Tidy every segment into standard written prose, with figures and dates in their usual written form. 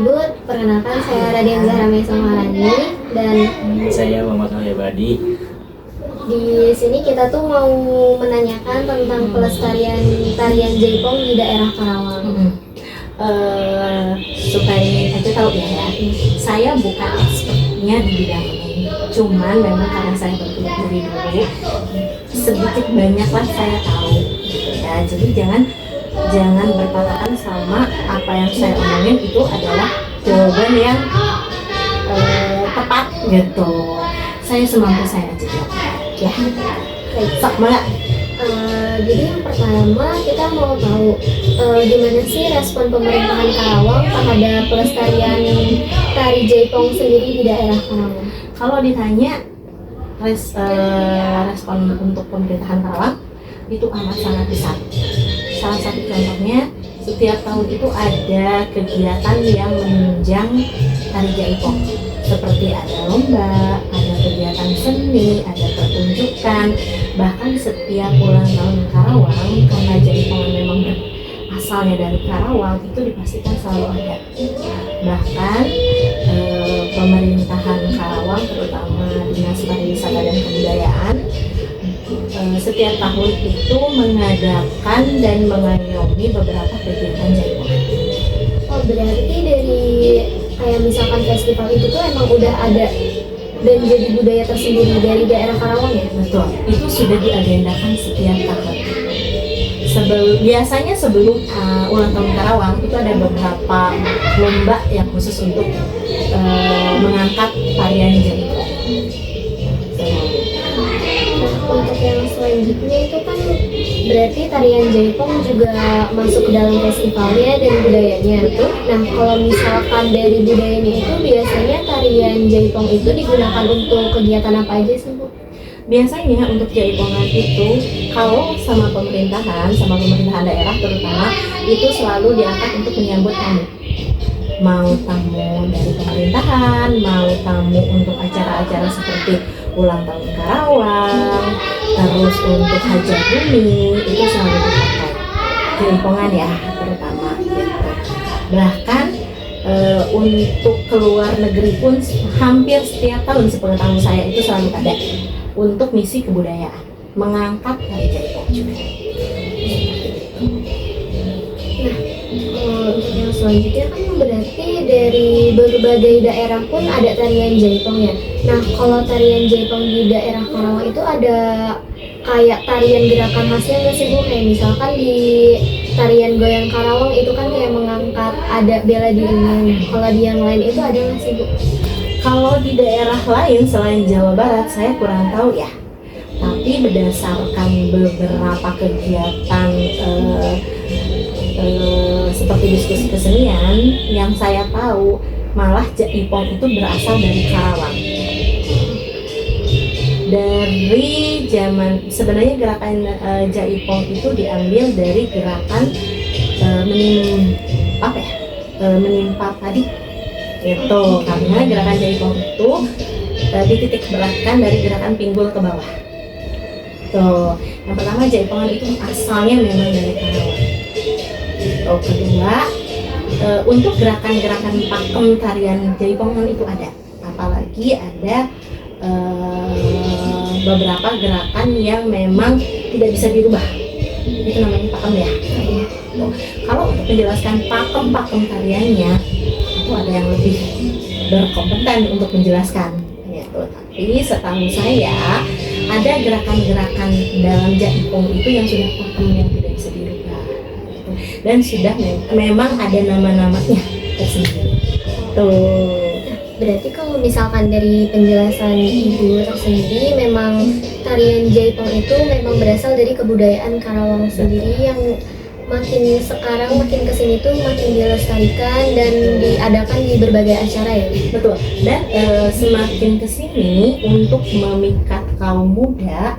Ibu, perkenalkan saya Radian Zahra Mesa Maharani dan Saya Muhammad Ali Abadi. di sini kita tuh mau menanyakan tentang pelestarian tarian Jaipong di daerah Karawang. Supaya aja tahu ya, saya bukan expertnya di bidang ini. Cuman memang karena saya bergelut dari dulu, sedikit banyaklah saya tahu gitu ya. Jadi jangan berpatokan sama apa yang saya omongin itu adalah jawaban yang tepat gitu. Saya semampu saya aja ya. Baik. Sok malah. Jadi yang pertama kita mau tahu gimana sih respon pemerintahan Karawang terhadap pelestarian tari Jaipong sendiri di daerah Karawang. Kalau ditanya respon untuk pemerintahan Karawang itu amat sangat besar. Salah satu contohnya, setiap tahun itu ada kegiatan yang menunjang tari Jaipong, seperti ada lomba, ada kegiatan seni, ada pertunjukan. Bahkan setiap ulang tahun Karawang, karena Jaipong memang asalnya dari Karawang, itu dipastikan selalu ada. Bahkan pemerintahan Karawang, terutama Dinas Pariwisata dan Kebudayaan, setiap tahun itu mengadakan dan mengayomi beberapa kegiatan Jaipong. Oh, berarti dari kayak misalkan festival itu tuh emang udah ada dan jadi budaya tersendiri dari daerah Karawang ya? Betul, itu sudah diagendakan setiap tahun. Biasanya sebelum ulang tahun Karawang itu ada beberapa lomba yang khusus untuk mengangkat tarian Jaipong. Untuk yang selanjutnya itu kan berarti tarian Jaipong juga masuk ke dalam festivalnya dan budayanya. Nah, kalau misalkan dari budayanya itu biasanya tarian Jaipong itu digunakan untuk kegiatan apa aja sih, Bu? Biasanya untuk Jaipongan itu kalau sama pemerintahan daerah terutama itu selalu diangkat untuk menyambut tamu. Mau tamu dari pemerintahan, mau tamu untuk acara-acara seperti ulang tahun Karawang, terus untuk hajat bumi itu selalu dipakai Jaipongan ya terutama gitu. Bahkan untuk keluar negeri pun hampir setiap tahun sepengetahuan saya itu selalu ada untuk misi kebudayaan mengangkat tari Jaipong juga. Untuk yang selanjutnya kan berarti dari berbagai daerah pun ada tarian Jaipong ya. Nah, kalau tarian Jaipong di daerah Karawang itu ada kayak tarian gerakan khasnya nggak sih, Bu? Kayak misalkan di tarian goyang Karawang itu kan kayak mengangkat ada bela dirinya. Kalau di yang lain itu ada nggak sih, Bu? Kalau di daerah lain selain Jawa Barat saya kurang tahu ya. Tapi berdasarkan beberapa kegiatan seperti diskusi kesenian yang saya tahu, malah Jaipong itu berasal dari Karawang. Dari zaman sebenarnya gerakan Jaipong itu diambil dari gerakan menimpa padi itu, karena gerakan Jaipong itu dititik beratkan dari gerakan pinggul ke bawah. Tuh, yang pertama Jaipongan itu asalnya memang dari Karawang. Kedua, untuk gerakan-gerakan pakem tarian Jaipongan itu ada, apalagi ada beberapa gerakan yang memang tidak bisa dirubah, itu namanya pakem ya. Kalau untuk menjelaskan pakem tariannya itu ada yang lebih berkompeten untuk menjelaskan gitu. Tapi setahu saya ada gerakan-gerakan dalam Jaipong itu yang sudah pakem yang tidak bisa dirubah gitu. Dan sudah memang ada nama-namanya tersendiri tuh. Berarti kalau misalkan dari penjelasan Ibu tersendiri, memang tarian Jaipong itu memang berasal dari kebudayaan Karawang sendiri yang makin sekarang makin kesini tuh makin dilestarikan dan diadakan di berbagai acara ya. Betul. Dan semakin kesini untuk memikat kaum muda,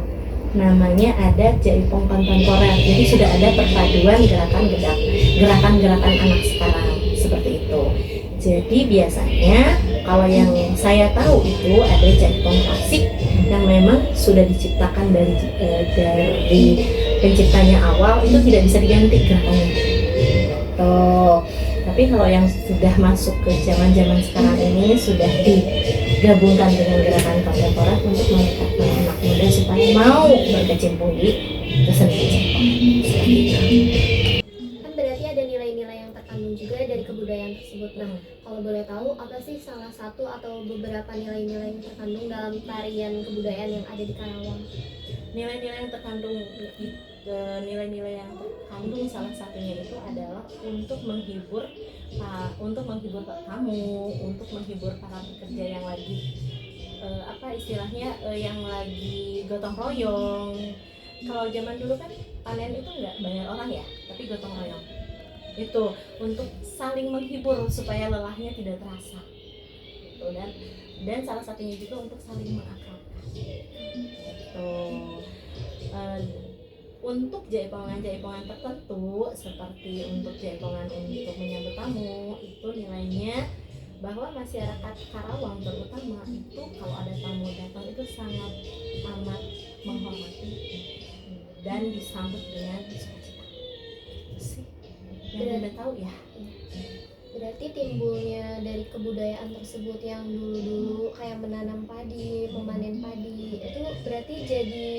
namanya ada Jaipong kontemporer. Jadi sudah ada perpaduan gerakan-gerakan anak sekarang seperti itu. Jadi biasanya kalau yang saya tahu itu ada Jaipong klasik yang memang sudah diciptakan dari penciptanya awal, itu tidak bisa diganti gerakannya. Tuh. Tapi kalau yang sudah masuk ke zaman-zaman sekarang ini sudah digabungkan dengan gerakan kontemporer untuk mendekatkan anak muda supaya mau berkecimpung di kesenian Jepang. Kan berarti ada nilai-nilai yang terkandung juga dari kebudayaan tersebut. Nah, kalau boleh tahu apa sih salah satu atau beberapa nilai-nilai yang terkandung dalam tarian kebudayaan yang ada di Karawang? Nilai-nilai yang terkandung salah satunya itu adalah untuk menghibur tamu, untuk menghibur para pekerja yang lagi yang lagi gotong royong. Kalau zaman dulu kan panen itu nggak bayar orang ya, tapi gotong royong. Itu untuk saling menghibur supaya lelahnya tidak terasa. Gitu. Dan salah satunya juga untuk saling mengakrabkan. Untuk jaipongan tertentu seperti untuk jaipongan untuk menyambut tamu itu nilainya bahwa masyarakat Karawang terutama itu kalau ada tamu datang itu sangat amat menghormati dan disambut dengan sukacita. Itu sih yang udah tahu ya. Berarti timbulnya dari kebudayaan tersebut yang dulu-dulu kayak menanam padi, memanen padi, itu berarti jadi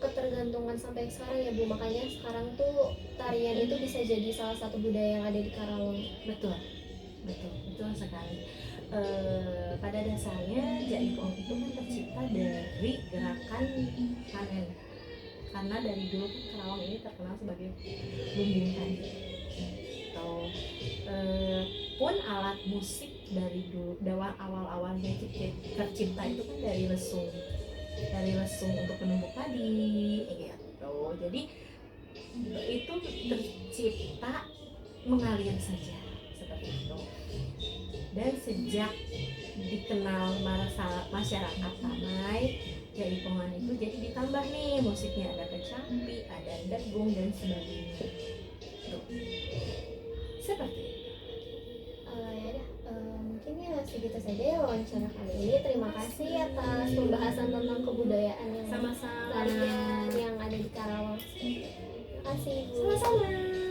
ketergantungan sampai sekarang ya Bu. Makanya sekarang tuh tarian itu bisa jadi salah satu budaya yang ada di Karawang. Betul sekali. Pada dasarnya jaipong itu kan tercipta dari gerakan panen, karena dari dulu kan Karawang ini terkenal sebagai lumbung padi. Pun alat musik dari dulu awal-awalnya tercipta itu kan dari lesung untuk penumbuk padi gitu. Jadi itu tercipta mengalir saja seperti itu. Dan sejak dikenal masyarakat ramai, jaipongan itu jadi ditambah nih musiknya, ada kecapi, ada dengung dan sebagainya. Seperti itu. Mungkin ya segitu saja ya wawancara kali ini. Terima kasih atas pembahasan tentang kebudayaan yang Sama-sama. tarian yang ada di Karawang. Terima kasih Bu. Sama-sama.